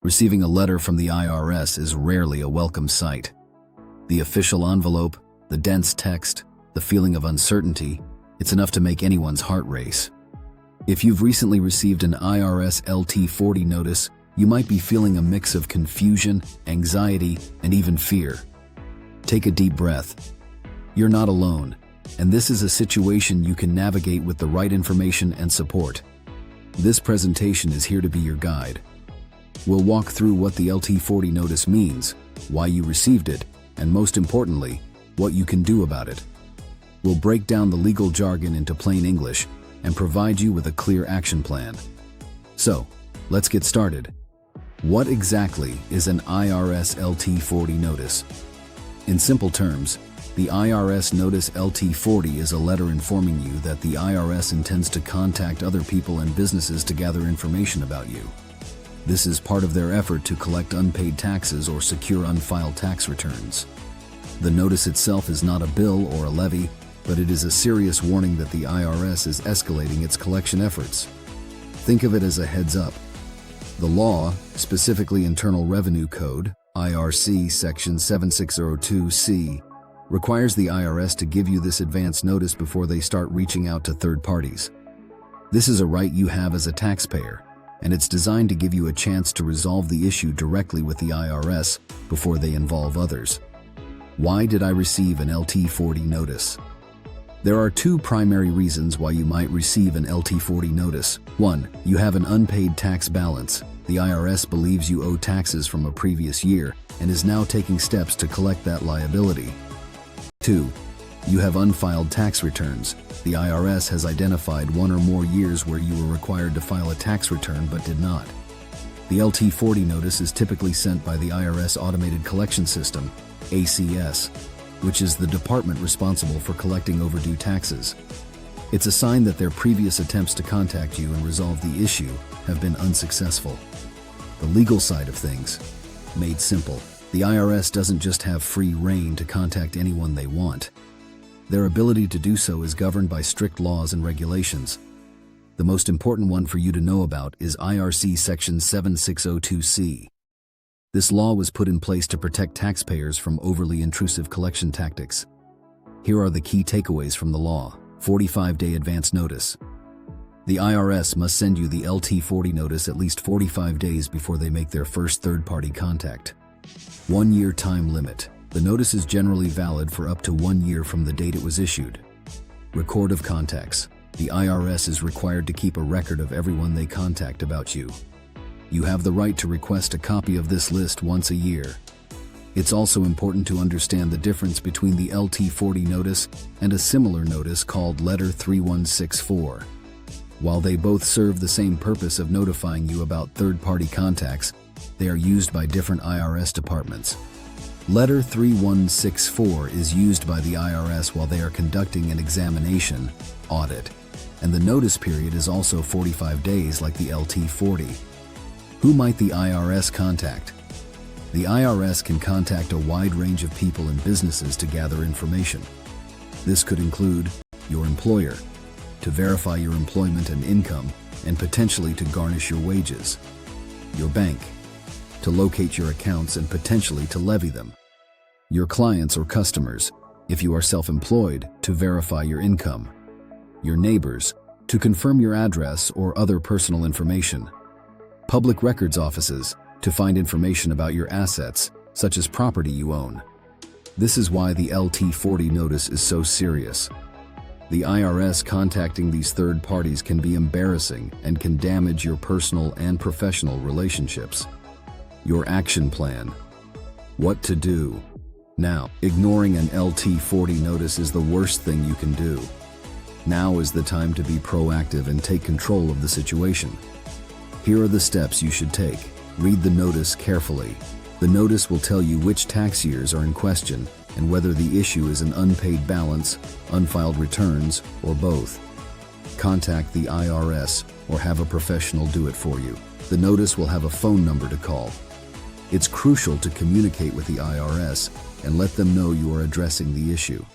Receiving a letter from the IRS is rarely a welcome sight. The official envelope, the dense text, the feeling of uncertainty, it's enough to make anyone's heart race. If you've recently received an IRS LT40 notice, you might be feeling a mix of confusion, anxiety, and even fear. Take a deep breath. You're not alone, and this is a situation you can navigate with the right information and support. This presentation is here to be your guide. We'll walk through what the LT40 notice means, why you received it, and most importantly, what you can do about it. We'll break down the legal jargon into plain English and provide you with a clear action plan. So, let's get started. What exactly is an IRS LT40 notice? In simple terms, the IRS Notice LT40 is a letter informing you that the IRS intends to contact other people and businesses to gather information about you. This is part of their effort to collect unpaid taxes or secure unfiled tax returns. The notice itself is not a bill or a levy, but it is a serious warning that the IRS is escalating its collection efforts. Think of it as a heads up. The law, specifically Internal Revenue Code, IRC Section 7602C, requires the IRS to give you this advance notice before they start reaching out to third parties. This is a right you have as a taxpayer, and it's designed to give you a chance to resolve the issue directly with the IRS before they involve others. Why did I receive an LT40 notice? There are two primary reasons why you might receive an LT40 notice. 1. You have an unpaid tax balance. The IRS believes you owe taxes from a previous year and is now taking steps to collect that liability. 2. You have unfiled tax returns. The IRS has identified one or more years where you were required to file a tax return but did not. The LT40 notice is typically sent by the IRS Automated Collection System, ACS, which is the department responsible for collecting overdue taxes. It's a sign that their previous attempts to contact you and resolve the issue have been unsuccessful. The legal side of things, made simple. The IRS doesn't just have free rein to contact anyone they want. Their ability to do so is governed by strict laws and regulations. The most important one for you to know about is IRC Section 7602C. This law was put in place to protect taxpayers from overly intrusive collection tactics. Here are the key takeaways from the law. 45-day advance notice. The IRS must send you the LT40 notice at least 45 days before they make their first third-party contact. 1-year time limit. The notice is generally valid for up to 1 year from the date it was issued. Record of contacts. The IRS is required to keep a record of everyone they contact about you. You have the right to request a copy of this list once a year. It's also important to understand the difference between the LT40 notice and a similar notice called Letter 3164. While they both serve the same purpose of notifying you about third-party contacts, they are used by different IRS departments. Letter 3164 is used by the IRS while they are conducting an examination, audit, and the notice period is also 45 days like the LT40. Who might the IRS contact? The IRS can contact a wide range of people and businesses to gather information. This could include your employer, to verify your employment and income, and potentially to garnish your wages. Your bank, to locate your accounts and potentially to levy them. Your clients or customers, if you are self-employed, to verify your income. Your neighbors, to confirm your address or other personal information. Public records offices, to find information about your assets, such as property you own. This is why the LT40 notice is so serious. The IRS contacting these third parties can be embarrassing and can damage your personal and professional relationships. Your action plan. What to do. Now, ignoring an LT40 notice is the worst thing you can do. Now is the time to be proactive and take control of the situation. Here are the steps you should take. Read the notice carefully. The notice will tell you which tax years are in question and whether the issue is an unpaid balance, unfiled returns, or both. Contact the IRS or have a professional do it for you. The notice will have a phone number to call. It's crucial to communicate with the IRS and let them know you are addressing the issue.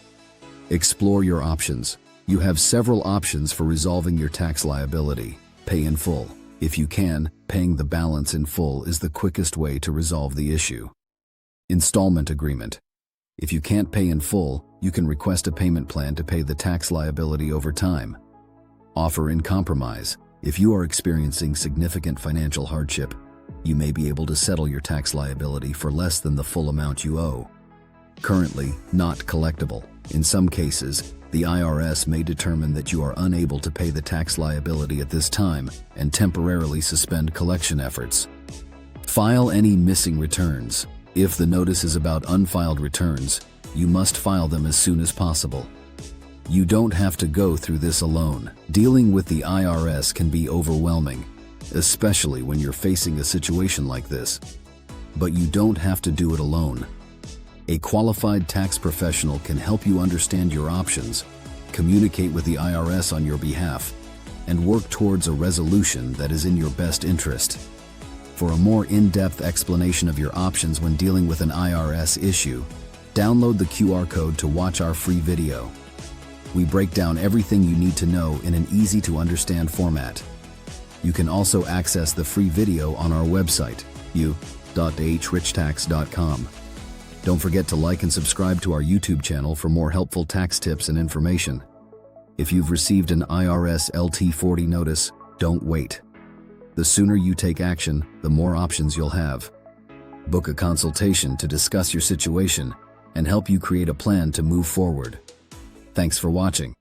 Explore your options. You have several options for resolving your tax liability. Pay in full. If you can, paying the balance in full is the quickest way to resolve the issue. Installment agreement. If you can't pay in full, you can request a payment plan to pay the tax liability over time. Offer in compromise. If you are experiencing significant financial hardship, you may be able to settle your tax liability for less than the full amount you owe. Currently, not collectible. In some cases, the IRS may determine that you are unable to pay the tax liability at this time and temporarily suspend collection efforts. File any missing returns. If the notice is about unfiled returns, you must file them as soon as possible. You don't have to go through this alone. Dealing with the IRS can be overwhelming, especially when you're facing a situation like this. But you don't have to do it alone. A qualified tax professional can help you understand your options, communicate with the IRS on your behalf, and work towards a resolution that is in your best interest. For a more in-depth explanation of your options when dealing with an IRS issue, download the QR code to watch our free video. We break down everything you need to know in an easy-to-understand format. You can also access the free video on our website, u.hrichtax.com. Don't forget to like and subscribe to our YouTube channel for more helpful tax tips and information. If you've received an IRS LT40 notice, don't wait. The sooner you take action, the more options you'll have. Book a consultation to discuss your situation and help you create a plan to move forward. Thanks for watching.